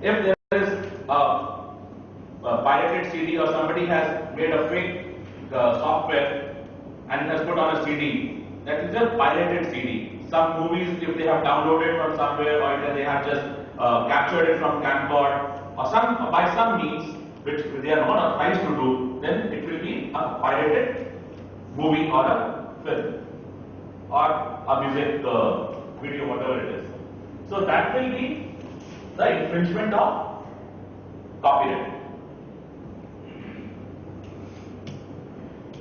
if there is a pirated CD or somebody has made a fake software and has put on a CD, that is a pirated CD. Some movies, if they have downloaded from somewhere or they have just captured it from camcorder or by some means which they are not authorized to do, then it will be a pirated movie or a film or a music video, whatever it is. So that will be the infringement of copyright.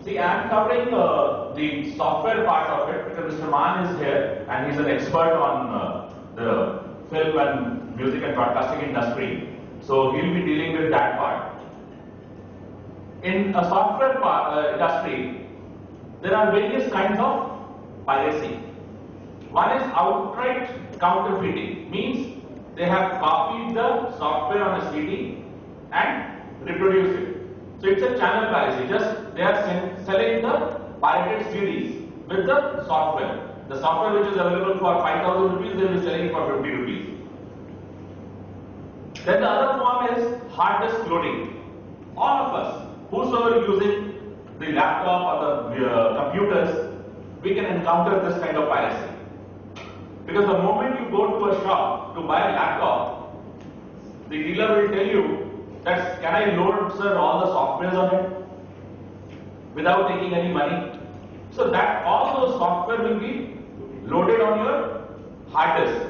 See, I am covering the software part of it because Mr. Maan is here and he is an expert on the film and music and broadcasting industry. So he will be dealing with that part. In a software industry, there are various kinds of piracy. One is outright counterfeiting, means they have copied the software on a CD and reproduced it. So it's a channel piracy, just they are selling the pirated CDs with the software. The software which is available for 5,000 rupees, they will be selling it for 50 rupees. Then the other form is hard disk loading. All of us, whosoever using the laptop or the computers, we can encounter this kind of piracy. Because the moment you go to a shop to buy a laptop, the dealer will tell you that, can I load, sir, all the softwares on it without taking any money? So that all those software will be loaded on your hard disk.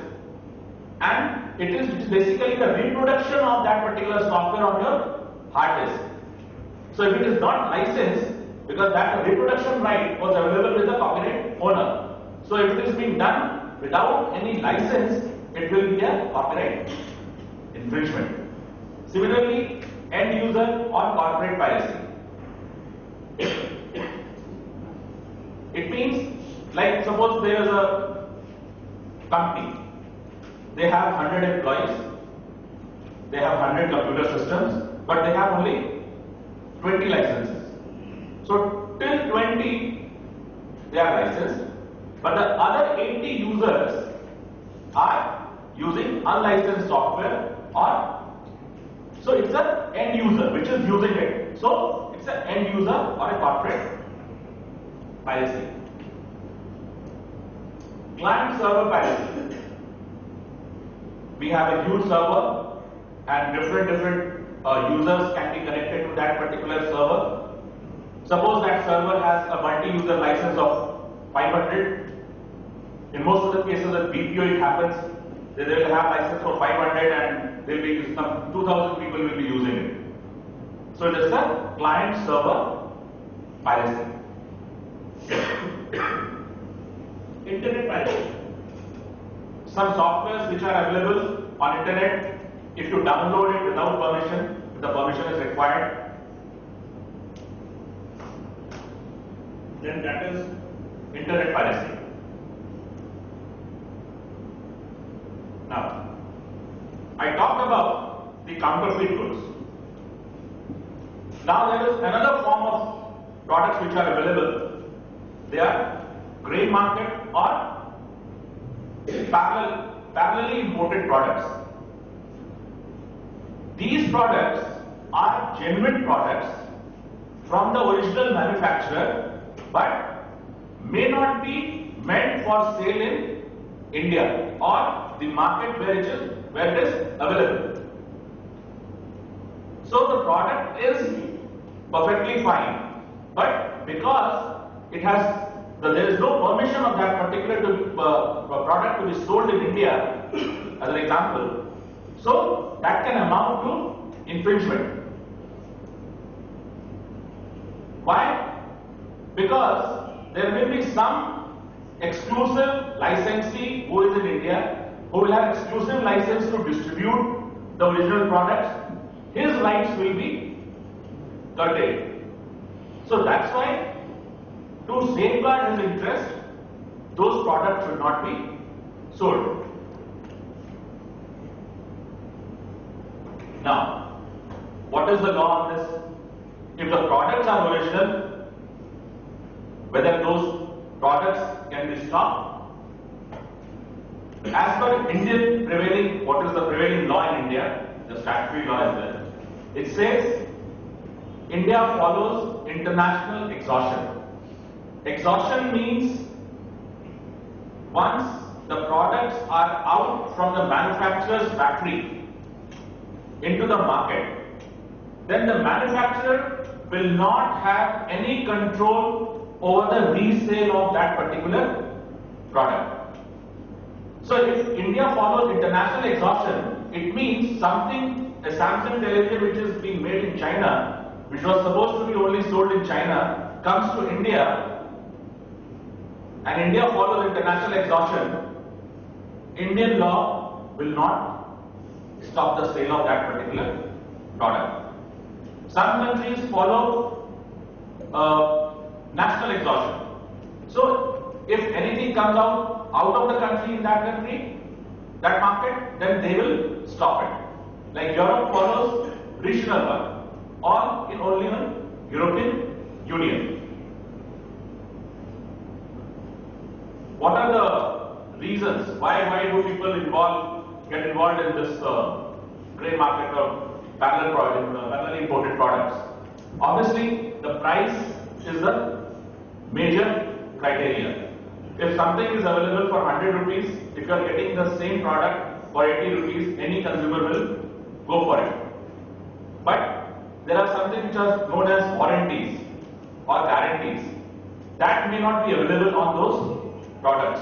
And it is basically the reproduction of that particular software on your hard disk. So if it is not licensed, because that reproduction right was available with the copyright owner. So if it is being done without any license, it will be a copyright infringement. Similarly, end user or corporate piracy. It means, like suppose there is a company, they have 100 employees, they have 100 computer systems, but they have only 20 licenses. So till 20 they are licensed, but the other 80 users are using unlicensed software so it's an end user which is using it. So it's an end user or a corporate piracy. Client server piracy. We have a huge server and different users can be connected to that particular server. Suppose that server has a multi-user license of 500. In most of the cases at BPO it happens, they will have license for 500 and there will be some 2,000 people will be using it. So it is a client server piracy. Internet piracy. Some softwares which are available on internet, if you download it without permission, if the permission is required, then that is internet piracy. Now, I talked about the counterfeit goods. Now there is another form of products which are available. They are grey market or parallelly imported products. These products are genuine products from the original manufacturer, but may not be meant for sale in India or the market where it is available. So the product is perfectly fine, but because there is no permission of that particular product to be sold in India, as an example, so that can amount to infringement. Why? Because there may be some exclusive licensee who is in India, who will have exclusive license to distribute the original products. His rights will be curtailed. So that's why, to safeguard his interest, those products should not be sold. Now, what is the law on this? If the products are original, whether those products can be stopped, As per Indian prevailing, what is the prevailing law in India, the statutory law is there. It says India follows international exhaustion. Exhaustion means once the products are out from the manufacturer's factory into the market, then the manufacturer will not have any control over the resale of that particular product. So if India follows international exhaustion, it means something, a Samsung television which is being made in China, which was supposed to be only sold in China, comes to India, and India follows international exhaustion, Indian law will not stop the sale of that particular product. Some countries follow national exhaustion. So if anything comes out of the country in that country, that market, then they will stop it. Like Europe follows regional one, or in only in European Union. What are the reasons? Why do people get involved in this grey market of parallel imported products? Obviously, the price is the major criteria. If something is available for 100 rupees, if you are getting the same product for 80 rupees, any consumer will go for it. But there are something which are known as warranties or guarantees that may not be available on those products,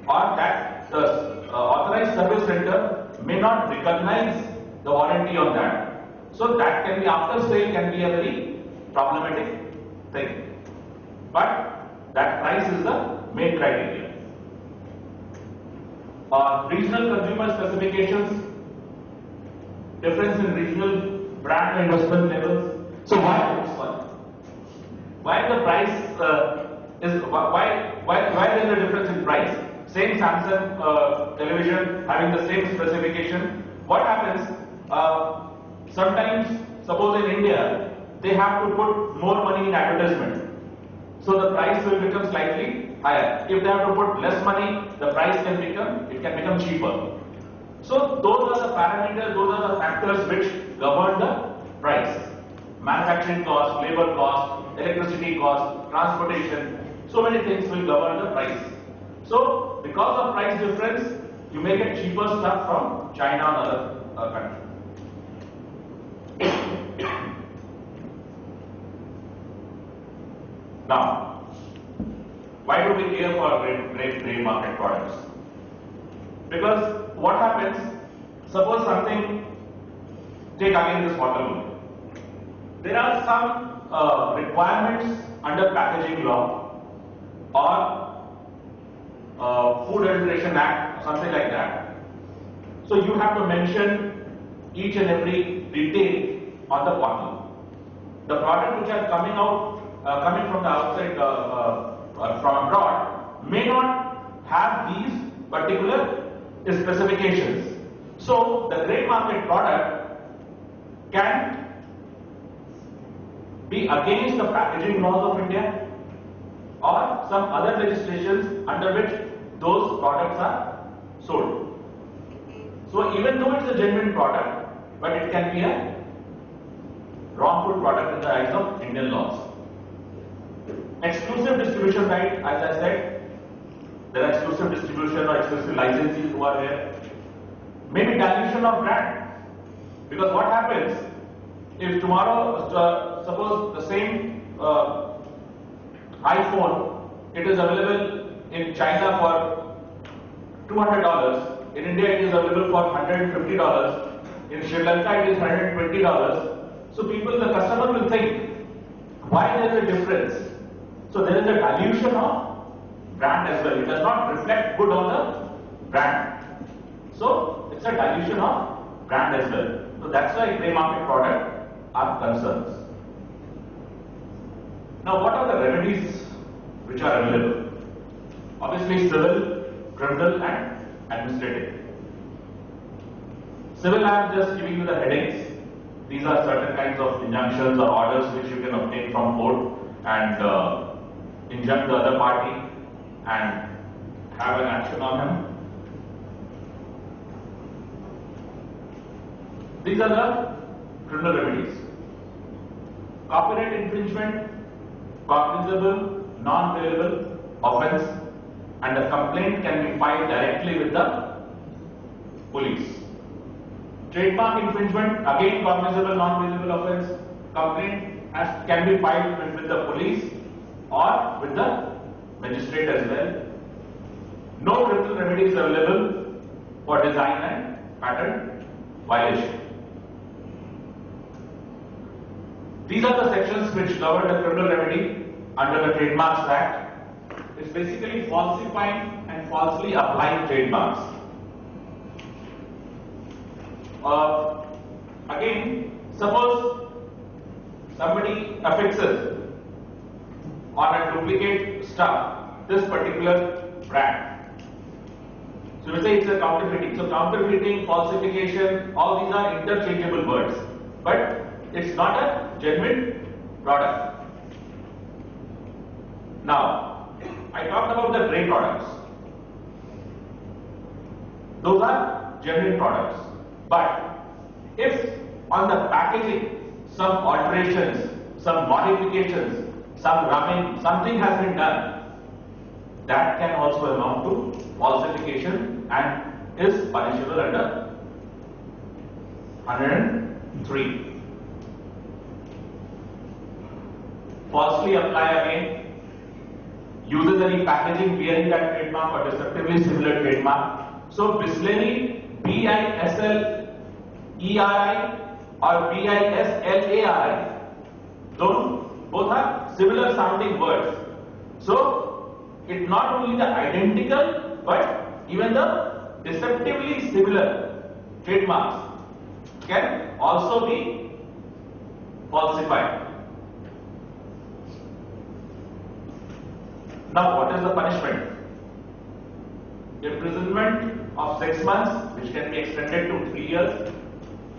or that the authorized service center may not recognize the warranty on that. So that can be, after sale, can be a very problematic thing. But that price is the main criteria. Regional consumer specifications, difference in regional brand and investment levels. So why the price why there is a difference in price? Same Samsung television having the same specification. What happens? Sometimes, suppose in India, they have to put more money in advertisement, so the price will become slightly higher. If they have to put less money, the price can become cheaper. So those are the parameters, those are the factors which govern the price. Manufacturing cost, labor cost, electricity cost, transportation, so many things will govern the price. So because of price difference, you may get cheaper stuff from China or other countries. Now, why do we care for grey market products? Because what happens, suppose something, take again this water balloon. There are some requirements under packaging law or Food Registration Act, something like that. So you have to mention each and every detail on the bottle. The product which are coming from the outside, from abroad, may not have these particular specifications. So the grey market product can be against the packaging laws of India or some other legislations under which those products are sold. So even though it's a genuine product, but it can be a wrongful product in the eyes of Indian laws. Exclusive distribution right, as I said, there are exclusive distribution or exclusive licensees who are there. Maybe dilution of brand. Because what happens if tomorrow, suppose the same iPhone, it is available in China for $200, in India it is available for $150, in Sri Lanka it is $120. So the customer will think, why there is a difference? So there is a dilution of brand as well. It does not reflect good on the brand. So it's a dilution of brand as well. So that's why grey market products are concerns. Now what are the remedies which are available? Obviously civil, criminal and administrative. Civil, I am just giving you the headings. These are certain kinds of injunctions or orders which you can obtain from court and injunct the other party and have an action on him. These are the criminal remedies. Copyright infringement, cognizable, non-bailable offence, and the complaint can be filed directly with the police. Trademark infringement, again cognizable, non-bailable offence, complaint can be filed with the police or with the magistrate as well. No criminal remedy is available for design and patent violation. These are the sections which govern the criminal remedy under the Trademarks Act. It's basically falsifying and falsely applying trademarks. Again, suppose somebody affixes on a duplicate stuff this particular brand. So we say it's a counterfeiting. So counterfeiting, falsification, all these are interchangeable words, but it's not a genuine product. Now, I talked about the grey products. Those are genuine products. But if on the packaging some alterations, some modifications, some rubbing, something has been done, that can also amount to falsification and is punishable under 103. Falsely apply again, uses any packaging bearing that trademark or deceptively similar trademark. So Bisleri, BISLERI or BISLARI, both are similar sounding words. So it's not only the identical but even the deceptively similar trademarks can also be falsified. Now, what is the punishment? Imprisonment of 6 months, which can be extended to 3 years,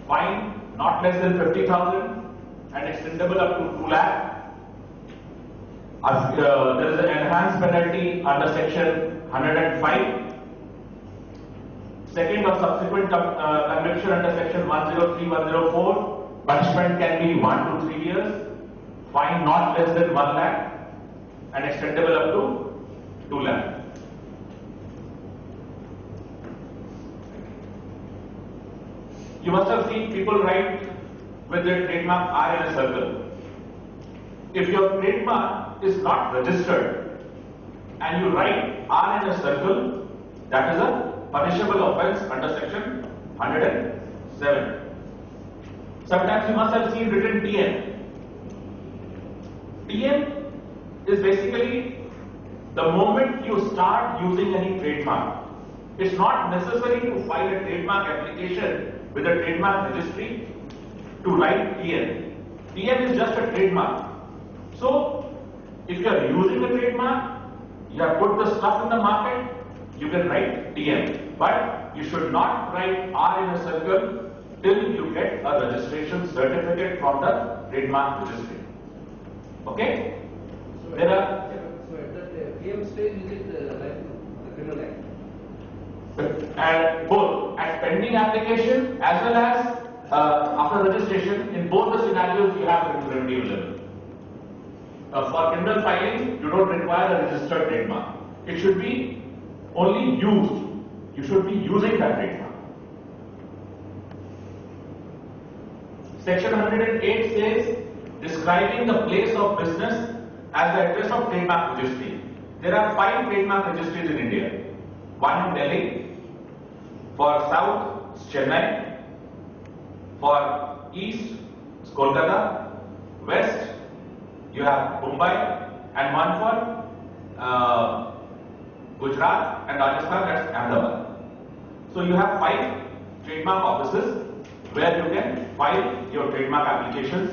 fine not less than 50,000 and extendable up to 2 lakh. There is an enhanced penalty under section 105. Second of subsequent conviction under section 103, 104, punishment can be 1 to 3 years, fine not less than 1 lakh and extendable up to 2 lakh. You must have seen people write with their trademark R in a circle. If your trademark is not registered and you write R in a circle, that is a punishable offence under section 107. Sometimes you must have seen written TN. TN is basically the moment you start using any trademark. It's not necessary to file a trademark application with a trademark registry to write TN. TN is just a trademark. So, if you are using a trademark, you have put the stuff in the market, you can write TN. But you should not write R in a circle till you get a registration certificate from the trademark registry. Okay? So at that TM stage, is it like the criminal act? And both at pending application as well as after registration, in both the scenarios you have criminal remedy available. For criminal filing, you don't require a registered trademark. It should be only used. You should be using that trademark. Section 108 says, describing the place of business as the address of trademark registry. There are 5 trademark registries in India. One in Delhi. For South, it's Chennai. For East, it's Kolkata. West, you have Mumbai. And one for Gujarat and Rajasthan, that's Ahmedabad. So you have 5 trademark offices where you can file your trademark applications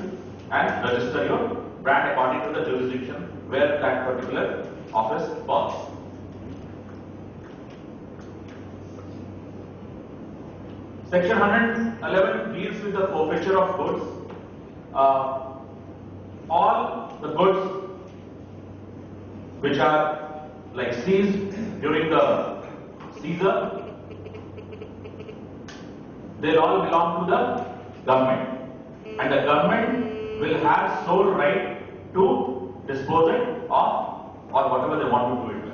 and register your brand according to the jurisdiction where that particular office falls. Section 111 deals with the forfeiture of goods. All the goods which are like seized during the seizure, they'll all belong to the government, and the government will have sole right to dispose it of or whatever they want to do it with.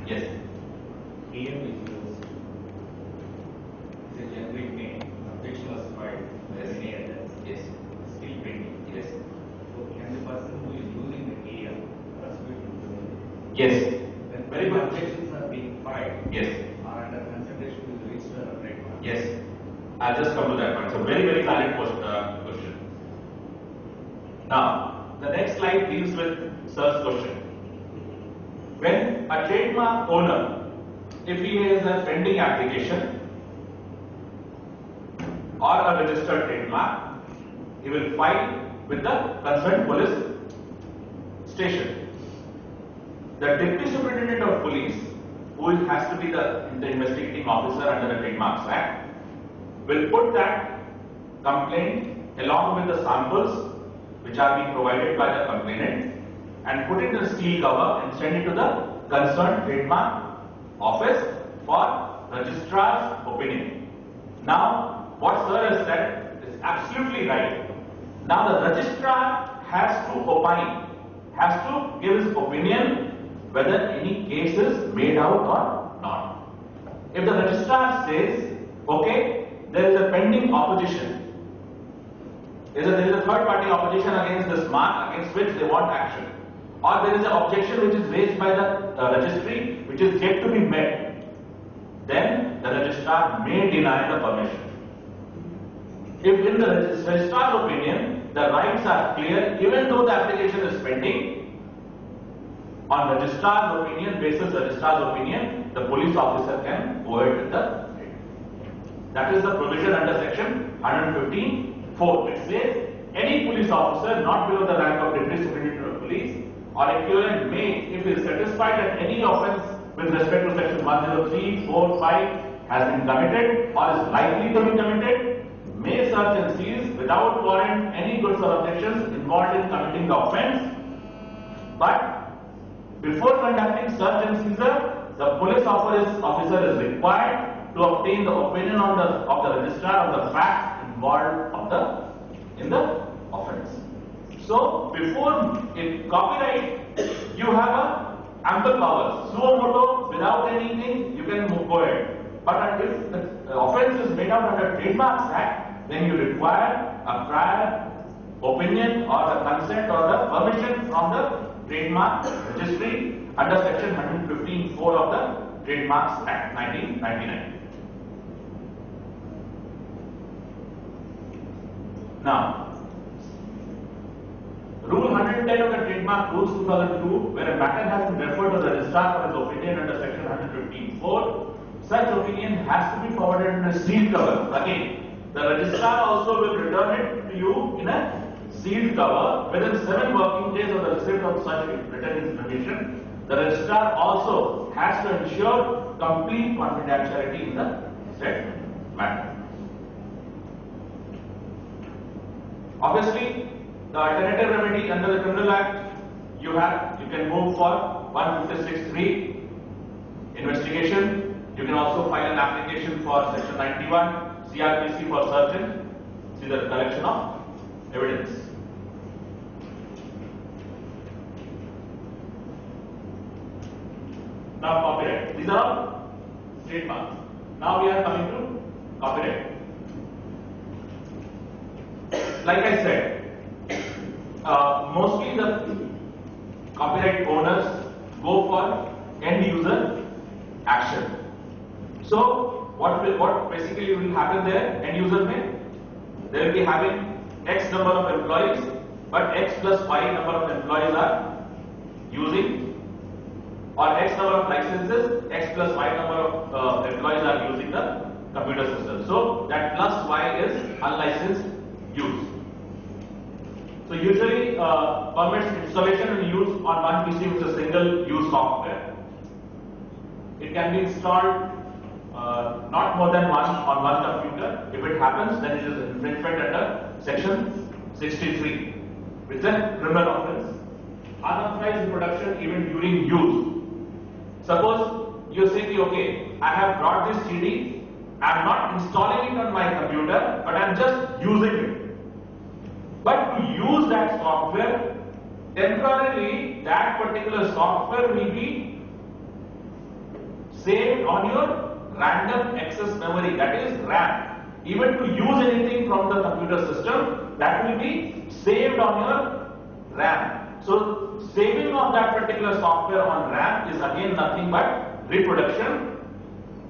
Yes. Yes. PM is used. It's a generic name. Objection was filed. Yes. Yes. Still pending. Yes. So can the person who is using the AM pursue it? Yes. When Very good. objections are being filed Yes. or under consideration with the registrar of trademark. Yes. I'll just come to that point. So very, very valid question. Now, the next slide deals with Sir's question. When a trademark owner, if he has a pending application or a registered trademark, he will file with the concerned police station. The Deputy Superintendent of Police, who has to be the investigating officer under the Trademarks Act, will put that complaint along with the samples which are being provided by the complainant and put it in a steel cover and send it to the concerned trademark office for registrar's opinion. Now, what Sir has said is absolutely right. Now, the registrar has to opine, has to give his opinion whether any case is made out or not. If the registrar says, okay, there is a pending opposition, there is a third party opposition against this mark against which they want action, or there is an objection which is raised by the registry which is yet to be met, then the registrar may deny the permission. If in the registrar's opinion the rights are clear, even though the application is pending, on registrar's opinion, basis registrar's opinion, the police officer can go ahead with the treatment. That is the provision under section 115(4). It says any police officer not below the rank of Deputy Superintendent of Police or equivalent may, if he is satisfied that any offence with respect to section 103, 4, 5 has been committed or is likely to be committed, may search and seize without warrant any goods or objections involved in committing the offence. But before conducting search and seizure, the police officer is required to obtain the opinion of the registrar of the facts involved in the offence. So, before in copyright, you have a ample powers. Suo moto, without anything, you can go ahead. But if the offence is made out under Trademarks Act, then you require a prior opinion or the consent or the permission from the Trademark Registry under section 115(4) of the Trademarks Act 1999. Now, Rule 110 of the Trademark Rules 2002, where a matter has been referred to the registrar for his opinion under section 115(4), such opinion has to be forwarded in a sealed cover. Again, the registrar also will return it to you in a sealed cover within 7 working days of the receipt of such written information. The registrar also has to ensure complete confidentiality in the said matter. Obviously, the alternative remedy under the Criminal Act, you can move for 156(3) investigation. You can also file an application for section 91 CRPC for search and seizure collection of evidence. Now, copyright. These are all trademarks. Now we are coming to copyright. Like I said, mostly the copyright owners go for end user action. So what basically will happen there? End user they will be having X number of employees, but X plus Y number of employees are using, or X number of licenses, X plus Y number of employees are using the computer system. So that plus Y is unlicensed use. So usually permits installation and use on one PC with a single use software. It can be installed not more than one on one computer. If it happens, then it is infringement under section 63, which is a criminal offence. Unauthorized production even during use. Suppose you say, okay, I have brought this CD, I'm not installing it on my computer, but I'm just using it. But to use that software, temporarily that particular software will be saved on your random access memory, that is RAM. Even to use anything from the computer system, that will be saved on your RAM. So saving of that particular software on RAM is again nothing but reproduction,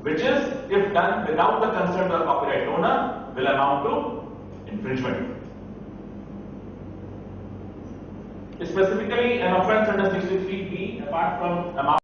which is, if done without the consent of the copyright owner, will amount to infringement. Specifically, an offense under 63B, apart from amount